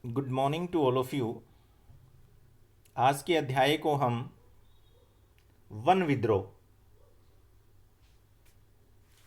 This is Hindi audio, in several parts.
Good morning to all of you. आज के अध्याय को हम वन विद्रोह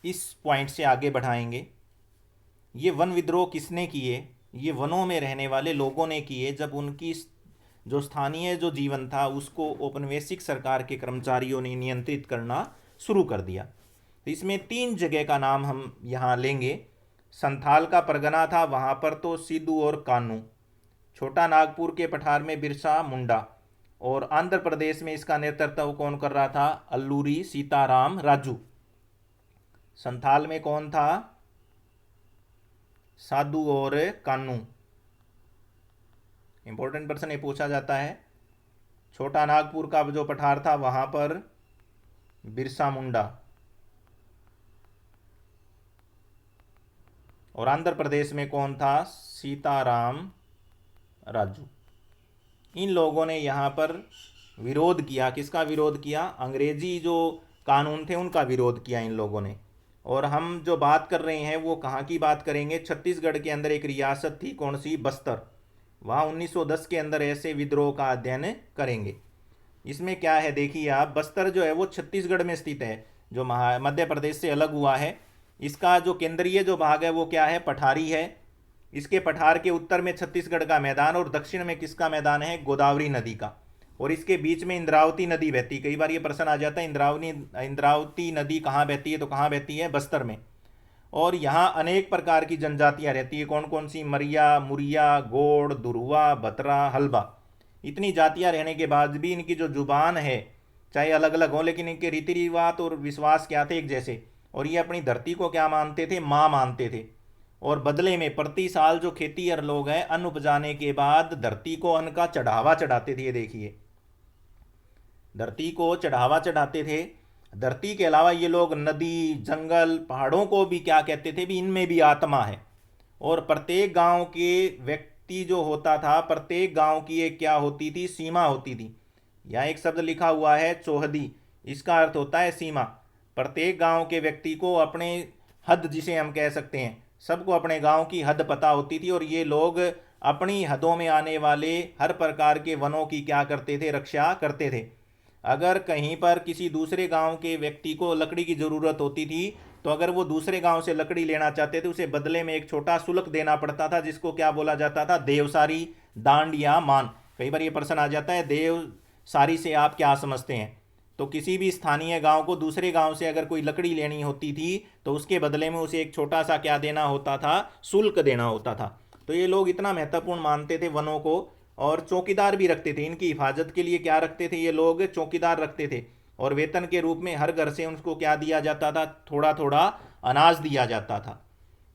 इस पॉइंट से आगे बढ़ाएंगे। ये वन विद्रोह किसने किए? ये वनों में रहने वाले लोगों ने किए, जब उनकी जो स्थानीय जो जीवन था उसको औपनिवेशिक सरकार के कर्मचारियों ने नियंत्रित करना शुरू कर दिया। तो इसमें तीन जगह का नाम हम यहाँ लेंगे। संथाल का परगना था, वहाँ पर तो सिद्धू और कानू। छोटा नागपुर के पठार में बिरसा मुंडा। और आंध्र प्रदेश में इसका नेतृत्व कौन कर रहा था? अल्लूरी सीताराम राजू। संथाल में कौन था? साधु और कानू। इंपॉर्टेंट पर्सन ये पूछा जाता है। छोटा नागपुर का जो पठार था वहां पर बिरसा मुंडा, और आंध्र प्रदेश में कौन था? सीताराम राजू। इन लोगों ने यहाँ पर विरोध किया। किसका विरोध किया? अंग्रेजी जो कानून थे उनका विरोध किया इन लोगों ने। और हम जो बात कर रहे हैं वो कहाँ की बात करेंगे? छत्तीसगढ़ के अंदर एक रियासत थी, कौन सी? बस्तर। वहाँ 1910 के अंदर ऐसे विद्रोह का अध्ययन करेंगे। इसमें क्या है देखिए आप, बस्तर जो है वो छत्तीसगढ़ में स्थित है, जो मध्य प्रदेश से अलग हुआ है। इसका जो केंद्रीय जो भाग है वो क्या है? पठारी है। इसके पठार के उत्तर में छत्तीसगढ़ का मैदान, और दक्षिण में किसका मैदान है? गोदावरी नदी का। और इसके बीच में इंद्रावती नदी बहती। कई बार ये प्रश्न आ जाता है, इंद्रावती नदी कहाँ बहती है? तो कहाँ बहती है? बस्तर में। और यहाँ अनेक प्रकार की जनजातियाँ रहती है। कौन कौन सी? मरिया, मुरिया, गोड़, दुरुआ, बतरा, हल्बा। इतनी जातियाँ रहने के बाद भी इनकी जो जुबान है चाहे अलग अलग हो, लेकिन इनके रीति रिवाज और विश्वास क्या थे? एक जैसे। और ये अपनी धरती को क्या मानते थे? माँ मानते थे। और बदले में प्रति साल जो खेतीहर लोग हैं, अन्न उपजाने के बाद धरती को अन्न का चढ़ावा चढ़ाते थे। ये देखिए, धरती को चढ़ावा चढ़ाते थे। धरती के अलावा ये लोग नदी, जंगल, पहाड़ों को भी क्या कहते थे? भी इनमें भी आत्मा है। और प्रत्येक गांव के व्यक्ति जो होता था, प्रत्येक गांव की एक क्या होती थी? सीमा होती थी। यहाँ एक शब्द लिखा हुआ है चौहदी। इसका अर्थ होता है सीमा। प्रत्येक गांव के व्यक्ति को अपने हद, जिसे हम कह सकते हैं, सबको अपने गांव की हद पता होती थी। और ये लोग अपनी हदों में आने वाले हर प्रकार के वनों की क्या करते थे? रक्षा करते थे। अगर कहीं पर किसी दूसरे गांव के व्यक्ति को लकड़ी की ज़रूरत होती थी, तो अगर वो दूसरे गांव से लकड़ी लेना चाहते थे, उसे बदले में एक छोटा शुल्क देना पड़ता था, जिसको क्या बोला जाता था? देवसारी, दांड या मान। कई बार ये प्रश्न आ जाता है, देवसारी से आप क्या समझते हैं? तो किसी भी स्थानीय गांव को दूसरे गांव से अगर कोई लकड़ी लेनी होती थी, तो उसके बदले में उसे एक छोटा सा क्या देना होता था? शुल्क देना होता था। तो ये लोग इतना महत्वपूर्ण मानते थे वनों को। और चौकीदार भी रखते थे। इनकी हिफाजत के लिए क्या रखते थे? ये लोग चौकीदार रखते थे। और वेतन के रूप में हर घर से उनको क्या दिया जाता था? थोड़ा थोड़ा अनाज दिया जाता था।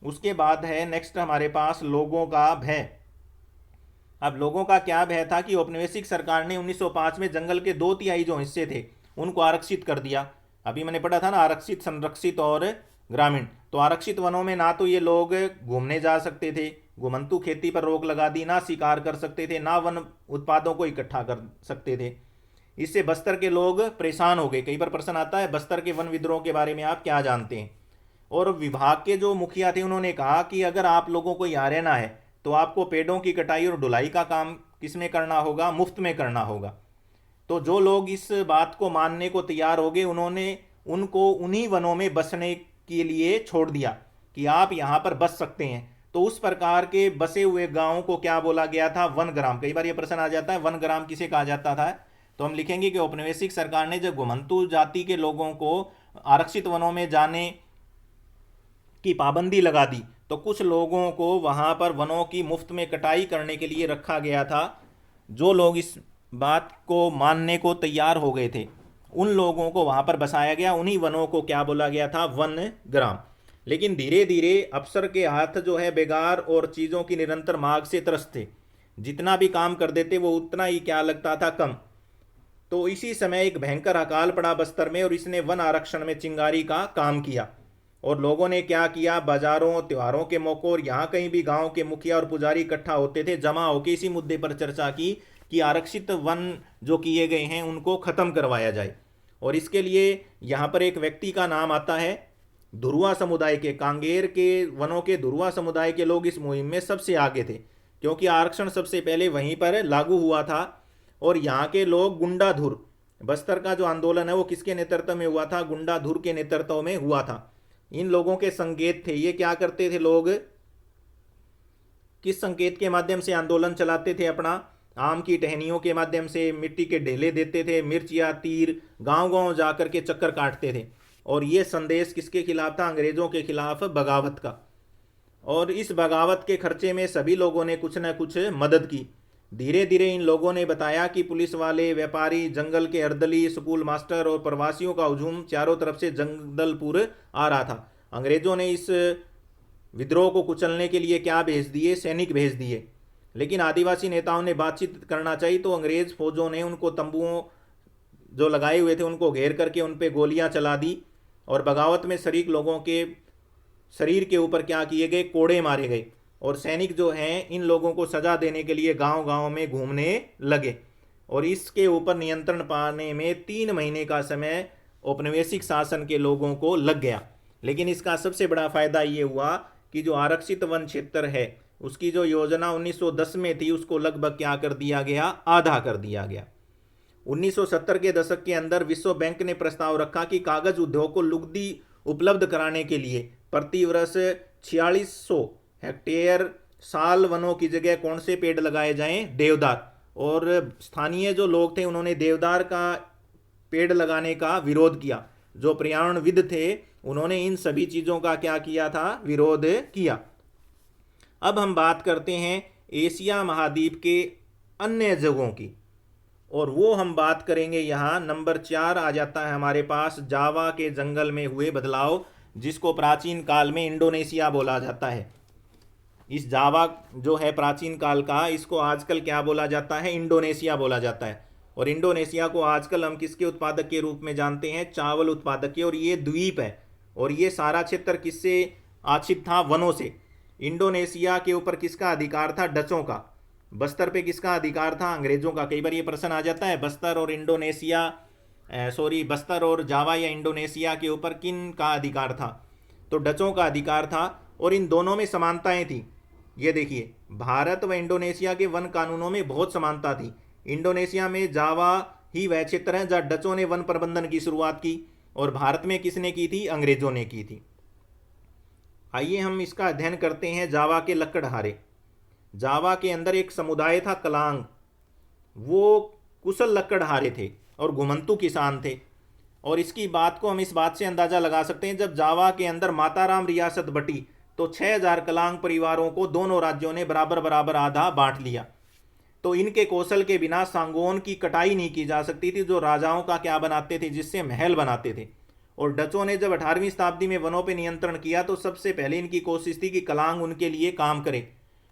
उसके बाद है नेक्स्ट हमारे पास लोगों का भय। अब लोगों का क्या भय था कि औपनिवेशिक सरकार ने 1905 में जंगल के 2/3 जो हिस्से थे उनको आरक्षित कर दिया। अभी मैंने पढ़ा था ना, आरक्षित, संरक्षित और ग्रामीण। तो आरक्षित वनों में ना तो ये लोग घूमने जा सकते थे, घुमंतु खेती पर रोक लगा दी, ना शिकार कर सकते थे, ना वन उत्पादों को इकट्ठा कर सकते थे। इससे बस्तर के लोग परेशान हो गए। कई बार प्रश्न आता है, बस्तर के वन विद्रोह के बारे में आप क्या जानते हैं? और विभाग के जो मुखिया थे उन्होंने कहा कि अगर आप लोगों को यहाँ रहना है तो आपको पेड़ों की कटाई और ढुलाई का काम किस में करना होगा? मुफ्त में करना होगा। तो जो लोग इस बात को मानने को तैयार हो गए, उन्होंने उनको उन्हीं वनों में बसने के लिए छोड़ दिया कि आप यहाँ पर बस सकते हैं। तो उस प्रकार के बसे हुए गांवों को क्या बोला गया था? One gram. कई बार ये प्रश्न आ जाता है, वन ग्राम किसे कहा जाता था? तो हम लिखेंगे कि औपनिवेशिक सरकार ने जब घुमंतु जाति के लोगों को आरक्षित वनों में जाने की पाबंदी लगा दी, तो कुछ लोगों को वहां पर वनों की मुफ्त में कटाई करने के लिए रखा गया था। जो लोग इस बात को मानने को तैयार हो गए थे, उन लोगों को वहां पर बसाया गया। उन्हीं वनों को क्या बोला गया था? One gram. लेकिन धीरे धीरे अफसर के हाथ जो है बेगार और चीज़ों की निरंतर मांग से त्रस्त थे। जितना भी काम कर देते वो उतना ही क्या लगता था? कम। तो इसी समय एक भयंकर अकाल पड़ा बस्तर में, और इसने वन आरक्षण में चिंगारी का काम किया। और लोगों ने क्या किया? बाजारों, त्योहारों के मौकों और यहाँ कहीं भी गांव के मुखिया और पुजारी इकट्ठा होते थे, जमा होकर इसी मुद्दे पर चर्चा की कि आरक्षित वन जो किए गए हैं उनको खत्म करवाया जाए। और इसके लिए यहाँ पर एक व्यक्ति का नाम आता है। धुरुआ समुदाय के, कांगेर के वनों के धुरुआ समुदाय के लोग इस मुहिम में सबसे आगे थे। क्योंकि आरक्षण सबसे पहले वहीं पर लागू हुआ था। और यहाँ के लोग गुंडाधुर, बस्तर का जो आंदोलन है वो किसके नेतृत्व में हुआ था? गुंडाधुर के नेतृत्व में हुआ था। इन लोगों के संकेत थे, ये क्या करते थे लोग, किस संकेत के माध्यम से आंदोलन चलाते थे अपना? आम की टहनियों के माध्यम से, मिट्टी के ढेले देते थे, मिर्च या तीर गांव गांव जाकर के चक्कर काटते थे। और ये संदेश किसके खिलाफ था? अंग्रेजों के खिलाफ बगावत का। और इस बगावत के खर्चे में सभी लोगों ने कुछ न कुछ मदद की। धीरे धीरे इन लोगों ने बताया कि पुलिस वाले, व्यापारी, जंगल के अर्दली, स्कूल मास्टर और प्रवासियों का हुजूम चारों तरफ से जंगलपुर आ रहा था। अंग्रेजों ने इस विद्रोह को कुचलने के लिए क्या भेज दिए? सैनिक भेज दिए। लेकिन आदिवासी नेताओं ने बातचीत करना चाहिए तो अंग्रेज फौजों ने उनको तंबुओं जो लगाए हुए थे उनको घेर करके उन पे गोलियां चला दी। और बगावत में शरीक लोगों के शरीर के ऊपर क्या किए गए? कोड़े मारे गए। और सैनिक जो हैं इन लोगों को सजा देने के लिए गांव गांव में घूमने लगे। और इसके ऊपर नियंत्रण पाने में 3 महीने का समय औपनिवेशिक शासन के लोगों को लग गया। लेकिन इसका सबसे बड़ा फायदा ये हुआ कि जो आरक्षित वन क्षेत्र है उसकी जो योजना 1910 में थी उसको लगभग क्या कर दिया गया? आधा कर दिया गया। 1970 के दशक के अंदर विश्व बैंक ने प्रस्ताव रखा कि कागज उद्योग को लुगदी उपलब्ध कराने के लिए प्रति वर्ष 4600 हेक्टेयर साल वनों की जगह कौन से पेड़ लगाए जाएं? देवदार। और स्थानीय जो लोग थे उन्होंने देवदार का पेड़ लगाने का विरोध किया। जो पर्यावरणविद थे उन्होंने इन सभी चीज़ों का क्या किया था? विरोध किया। अब हम बात करते हैं एशिया महाद्वीप के अन्य जगहों की, और वो हम बात करेंगे यहाँ नंबर 4 आ जाता है हमारे पास, जावा के जंगल में हुए बदलाव, जिसको प्राचीन काल में इंडोनेशिया बोला जाता है। इस जावा जो है प्राचीन काल का, इसको आजकल क्या बोला जाता है? इंडोनेशिया बोला जाता है। और इंडोनेशिया को आजकल हम किसके उत्पादक के रूप में जानते हैं? चावल उत्पादक के। और ये द्वीप है और ये सारा क्षेत्र किससे आच्छित था? वनों से। इंडोनेशिया के ऊपर किसका अधिकार था? डचों का। बस्तर पे किसका अधिकार था? अंग्रेजों का। कई बार ये प्रश्न आ जाता है, बस्तर और इंडोनेशिया बस्तर और जावा या इंडोनेशिया के ऊपर किन का अधिकार था? तो डचों का अधिकार था। और इन दोनों में समानताएं थी। ये देखिए, भारत व इंडोनेशिया के वन कानूनों में बहुत समानता थी। इंडोनेशिया में जावा ही वह क्षेत्र है जहाँ डचों ने वन प्रबंधन की शुरुआत की, और भारत में किसने की थी? अंग्रेजों ने की थी। आइए हम इसका अध्ययन करते हैं जावा के लकड़हारे। जावा के अंदर एक समुदाय था कलांग। वो कुशल लकड़हारे थे और घुमंतु किसान थे। और इसकी बात को हम इस बात से अंदाज़ा लगा सकते हैं, जब जावा के अंदर माताराम रियासत बटी तो 6000 कलांग परिवारों को दोनों राज्यों ने बराबर बराबर आधा बांट लिया। तो इनके कौशल के बिना सांगोन की कटाई नहीं की जा सकती थी, जो राजाओं का क्या बनाते थे? जिससे महल बनाते थे। और डचों ने जब 18वीं शताब्दी में वनों पर नियंत्रण किया तो सबसे पहले इनकी कोशिश थी कि कलांग उनके लिए काम करे।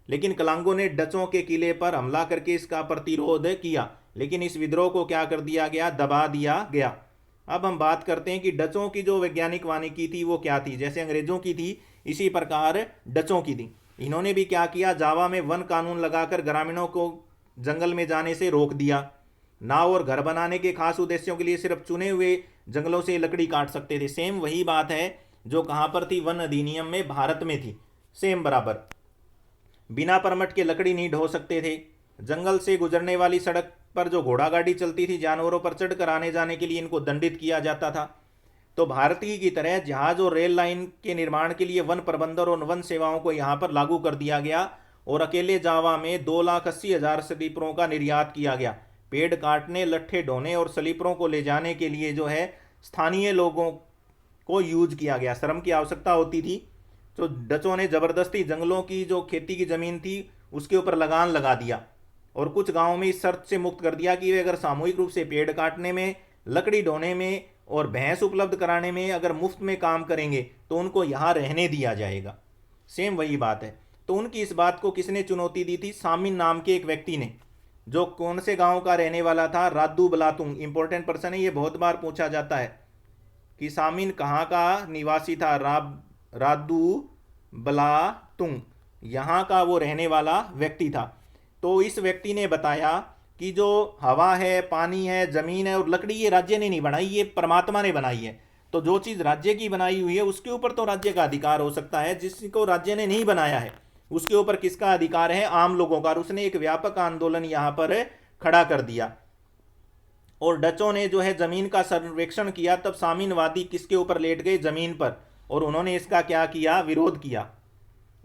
लेकिन कलांगों ने डचों के किले पर हमला करके इसका प्रतिरोध किया। लेकिन इस विद्रोह को क्या कर दिया गया? दबा दिया गया। अब हम बात करते हैं कि डचों की जो वैज्ञानिक वानिकी थी वो क्या थी? जैसे अंग्रेजों की थी इसी प्रकार डचों की थी। इन्होंने भी क्या किया? जावा में वन कानून लगाकर ग्रामीणों को जंगल में जाने से रोक दिया। नाव और घर बनाने के खास उद्देश्यों के लिए सिर्फ चुने हुए जंगलों से लकड़ी काट सकते थे। सेम वही बात है जो कहाँ पर थी? वन अधिनियम में भारत में थी, सेम बराबर। बिना परमिट के लकड़ी नहीं ढो सकते थे। जंगल से गुजरने वाली सड़क पर जो घोड़ा गाड़ी चलती थी, जानवरों पर चढ़कर आने जाने के लिए इनको दंडित किया जाता था। तो भारतीय की तरह जहाज और रेल लाइन के निर्माण के लिए वन प्रबंधन और वन सेवाओं को यहाँ पर लागू कर दिया गया। और अकेले जावा में 2,80,000 स्लीपरों का निर्यात किया गया। पेड़ काटने, लट्ठे ढोने और स्लीपरों को ले जाने के लिए जो है स्थानीय लोगों को यूज किया गया। श्रम की आवश्यकता होती थी, तो डचों ने ज़बरदस्ती जंगलों की जो खेती की ज़मीन थी उसके ऊपर लगान लगा दिया। और कुछ गाँवों में इस शर्त से मुक्त कर दिया कि वे अगर सामूहिक रूप से पेड़ काटने में, लकड़ी ढोने में और भैंस उपलब्ध कराने में अगर मुफ्त में काम करेंगे तो उनको यहाँ रहने दिया जाएगा। सेम वही बात है। तो उनकी इस बात को किसने चुनौती दी थी? सामिन नाम के एक व्यक्ति ने, जो कौन से गांव का रहने वाला था? रादू बलातुंग। इंपॉर्टेंट पर्सन है, ये बहुत बार पूछा जाता है कि सामिन कहाँ का निवासी था? रादू बलातुंग, यहाँ का वो रहने वाला व्यक्ति था। तो इस व्यक्ति ने बताया कि जो हवा है, पानी है, ज़मीन है और लकड़ी, ये राज्य ने नहीं बनाई, ये परमात्मा ने बनाई है। तो जो चीज़ राज्य की बनाई हुई है उसके ऊपर तो राज्य का अधिकार हो सकता है, जिसको राज्य ने नहीं बनाया है उसके ऊपर किसका अधिकार है? आम लोगों का। और उसने एक व्यापक आंदोलन यहां पर खड़ा कर दिया। और डचों ने जो है जमीन का सर्वेक्षण किया, तब सामीनवादी किसके ऊपर लेट गए? जमीन पर। और उन्होंने इसका क्या किया? विरोध किया।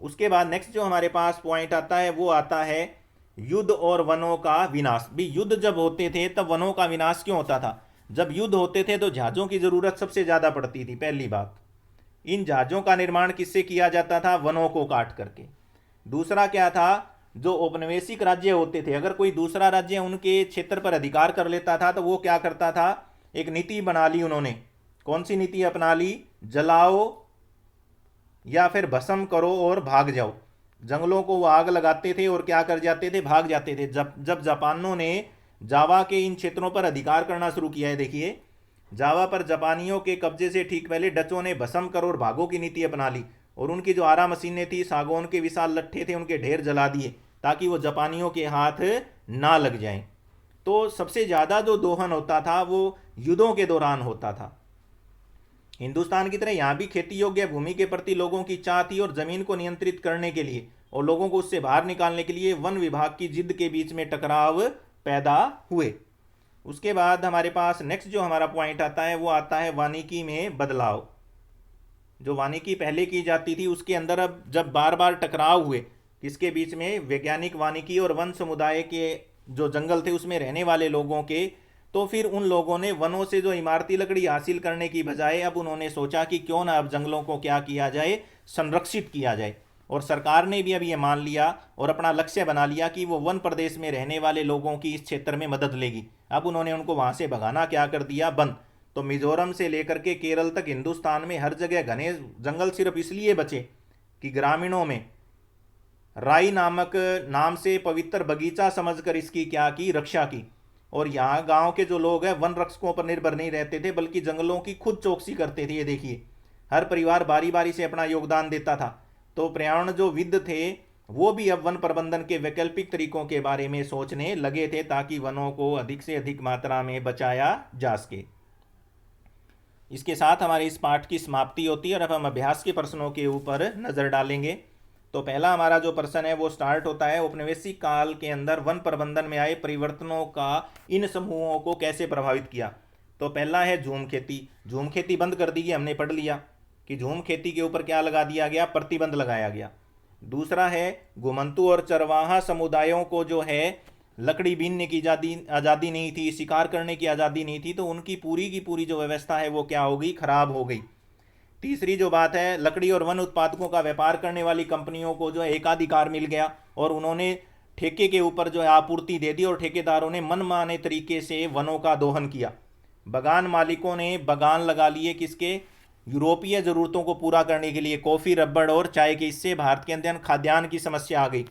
उसके बाद नेक्स्ट जो हमारे पास पॉइंट आता है वो आता है युद्ध और वनों का विनाश। भी युद्ध जब होते थे तब वनों का विनाश क्यों होता था? जब युद्ध होते थे तो जहाजों की जरूरत सबसे ज्यादा पड़ती थी, पहली बात। इन जहाजों का निर्माण किससे किया जाता था? वनों को काट करके। दूसरा क्या था? जो औपनिवेशिक राज्य होते थे, अगर कोई दूसरा राज्य उनके क्षेत्र पर अधिकार कर लेता था तो वो क्या करता था? एक नीति बना ली उन्होंने। कौन सी नीति अपना ली? जलाओ या फिर भस्म करो और भाग जाओ। जंगलों को वो आग लगाते थे और क्या कर जाते थे? भाग जाते थे। जब जब जापानियों ने जावा के इन क्षेत्रों पर अधिकार करना शुरू किया है, देखिए जावा पर जापानियों के कब्जे से ठीक पहले डचों ने भस्म करो और भागो की नीति अपना ली। और उनकी जो आरा मशीनें थी, सागौन के विशाल लट्ठे थे, उनके ढेर जला दिए ताकि वो जापानियों के हाथ ना लग जाएं। तो सबसे ज़्यादा जो दोहन होता था वो युद्धों के दौरान होता था। हिंदुस्तान की तरह यहाँ भी खेती योग्य भूमि के प्रति लोगों की चाह थी, और जमीन को नियंत्रित करने के लिए और लोगों को उससे बाहर निकालने के लिए वन विभाग की जिद के बीच में टकराव पैदा हुए। उसके बाद हमारे पास नेक्स्ट जो हमारा पॉइंट आता है वो आता है वानिकी में बदलाव। जो वानिकी पहले की जाती थी उसके अंदर अब जब बार बार टकराव हुए किसके बीच में? वैज्ञानिक वानिकी और वन समुदाय के जो जंगल थे उसमें रहने वाले लोगों के। तो फिर उन लोगों ने वनों से जो इमारती लकड़ी हासिल करने की बजाय अब उन्होंने सोचा कि क्यों ना अब जंगलों को क्या किया जाए? संरक्षित किया जाए। और सरकार ने भी अब ये मान लिया और अपना लक्ष्य बना लिया कि वो वन प्रदेश में रहने वाले लोगों की इस क्षेत्र में मदद लेगी। अब उन्होंने उनको वहां से भगाना क्या कर दिया? बंद। तो मिजोरम से लेकर के केरल तक हिंदुस्तान में हर जगह घने जंगल सिर्फ इसलिए बचे कि ग्रामीणों में राई नामक नाम से पवित्र बगीचा समझकर इसकी क्या की? रक्षा की। और यहाँ गांव के जो लोग हैं वन रक्षकों पर निर्भर नहीं रहते थे, बल्कि जंगलों की खुद चौकसी करते थे। ये देखिए हर परिवार बारी बारी से अपना योगदान देता था। तो पर्यावरण जो विद थे वो भी अब वन प्रबंधन के वैकल्पिक तरीकों के बारे में सोचने लगे थे ताकि वनों को अधिक से अधिक मात्रा में बचाया जा सके। इसके साथ हमारे इस पाठ की समाप्ति होती है और अब हम अभ्यास के प्रश्नों के ऊपर नजर डालेंगे। तो पहला हमारा जो प्रश्न है वो स्टार्ट होता है, औपनिवेशिक काल के अंदर वन प्रबंधन में आए परिवर्तनों का इन समूहों को कैसे प्रभावित किया? तो पहला है झूम खेती। झूम खेती बंद कर दी गई, हमने पढ़ लिया कि झूम खेती के ऊपर क्या लगा दिया गया? प्रतिबंध लगाया गया। दूसरा है घुमंतु और चरवाहा समुदायों को जो है लकड़ी बीनने की आज़ादी नहीं थी, शिकार करने की आज़ादी नहीं थी, तो उनकी पूरी की पूरी जो व्यवस्था है वो क्या हो गई? खराब हो गई। तीसरी जो बात है, लकड़ी और वन उत्पादकों का व्यापार करने वाली कंपनियों को जो है एकाधिकार मिल गया और उन्होंने ठेके के ऊपर जो है आपूर्ति दे दी और ठेकेदारों ने मनमाने तरीके से वनों का दोहन किया। बागान मालिकों ने बागान लगा लिए किसके? यूरोपीय ज़रूरतों को पूरा करने के लिए, कॉफ़ी, रबड़ और चाय के। इससे भारत के अंदर खाद्यान्न की समस्या आ गई।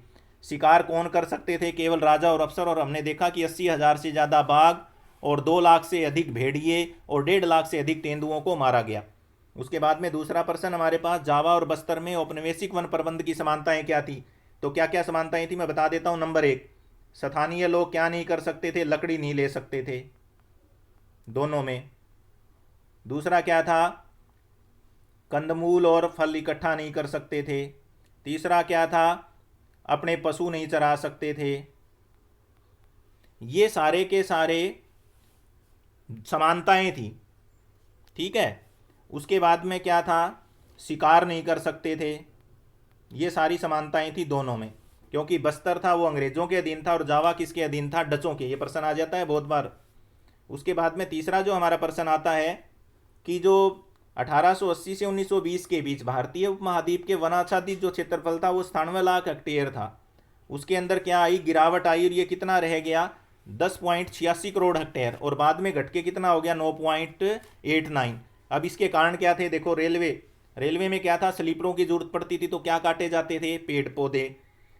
शिकार कौन कर सकते थे? केवल राजा और अफसर। और हमने देखा कि 80,000 से ज़्यादा बाघ और 2 लाख से अधिक भेड़िए और 1.5 लाख से अधिक तेंदुओं को मारा गया। उसके बाद में दूसरा प्रश्न हमारे पास, जावा और बस्तर में औपनिवेशिक वन प्रबंध की समानताएं क्या थी? तो क्या क्या समानताएं थी मैं बता देता हूं। नंबर 1, स्थानीय लोग क्या नहीं कर सकते थे? लकड़ी नहीं ले सकते थे दोनों में। दूसरा क्या था? कंदमूल और फल इकट्ठा नहीं कर सकते थे। तीसरा क्या था? अपने पशु नहीं चरा सकते थे। ये सारे के सारे समानताएं थी, ठीक है। उसके बाद में क्या था? शिकार नहीं कर सकते थे। ये सारी समानताएं थी दोनों में, क्योंकि बस्तर था वो अंग्रेजों के अधीन था और जावा किसके अधीन था? डचों के। ये प्रश्न आ जाता है बहुत बार। उसके बाद में तीसरा जो हमारा प्रश्न आता है कि जो 1880 से 1920 के बीच भारतीय उपमहाद्वीप के वनाच्छादित जो क्षेत्रफल था वो 97 लाख हेक्टेयर था। उसके अंदर क्या आई? गिरावट आई और ये कितना रह गया? 10.86 करोड़ हेक्टेयर, और बाद में घट के कितना हो गया? 9.89। अब इसके कारण क्या थे? देखो रेलवे में क्या था? स्लीपरों की जरूरत पड़ती थी, तो क्या काटे जाते थे? पेड़ पौधे।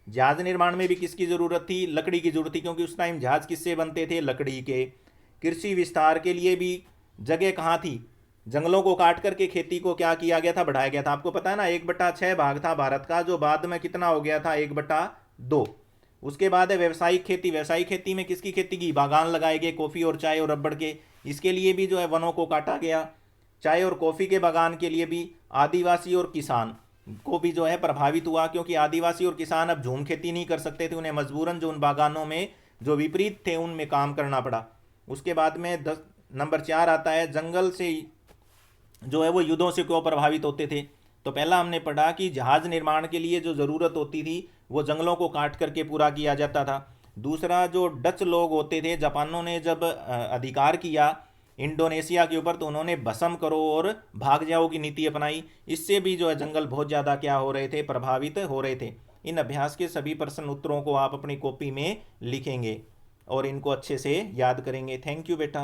जहाज निर्माण में भी किसकी जरूरत थी? लकड़ी की जरूरत थी, क्योंकि उस टाइम जहाज किससे बनते थे? लकड़ी के। कृषि विस्तार के लिए भी जगह कहाँ थी? जंगलों को काट करके खेती को क्या किया गया था? बढ़ाया गया था। आपको पता है ना, 1/6 भाग था भारत का, जो बाद में कितना हो गया था? 1/2। उसके बाद है व्यावसायिक खेती। व्यावसायिक खेती में किसकी खेती की? बागान लगाए गए कॉफ़ी और चाय और रबड़ के। इसके लिए भी जो है वनों को काटा गया। चाय और कॉफ़ी के बागान के लिए भी आदिवासी और किसान, को भी जो है प्रभावित हुआ, क्योंकि आदिवासी और किसान अब झूम खेती नहीं कर सकते थे, उन्हें मजबूरन जो उन बागानों में जो विपरीत थे उनमें काम करना पड़ा। उसके बाद में 10 नंबर 4 आता है, जंगल से जो है वो युद्धों से क्यों प्रभावित होते थे। तो पहला हमने पढ़ा कि जहाज निर्माण के लिए जो ज़रूरत होती थी वो जंगलों को काट करके पूरा किया जाता था। दूसरा, जो डच लोग होते थे, जापानों ने जब अधिकार किया इंडोनेशिया के ऊपर, तो उन्होंने भस्म करो और भाग जाओ की नीति अपनाई। इससे भी जो है जंगल बहुत ज़्यादा क्या हो रहे थे, प्रभावित हो रहे थे। इन अभ्यास के सभी प्रश्न उत्तरों को आप अपनी कॉपी में लिखेंगे और इनको अच्छे से याद करेंगे। थैंक यू बेटा।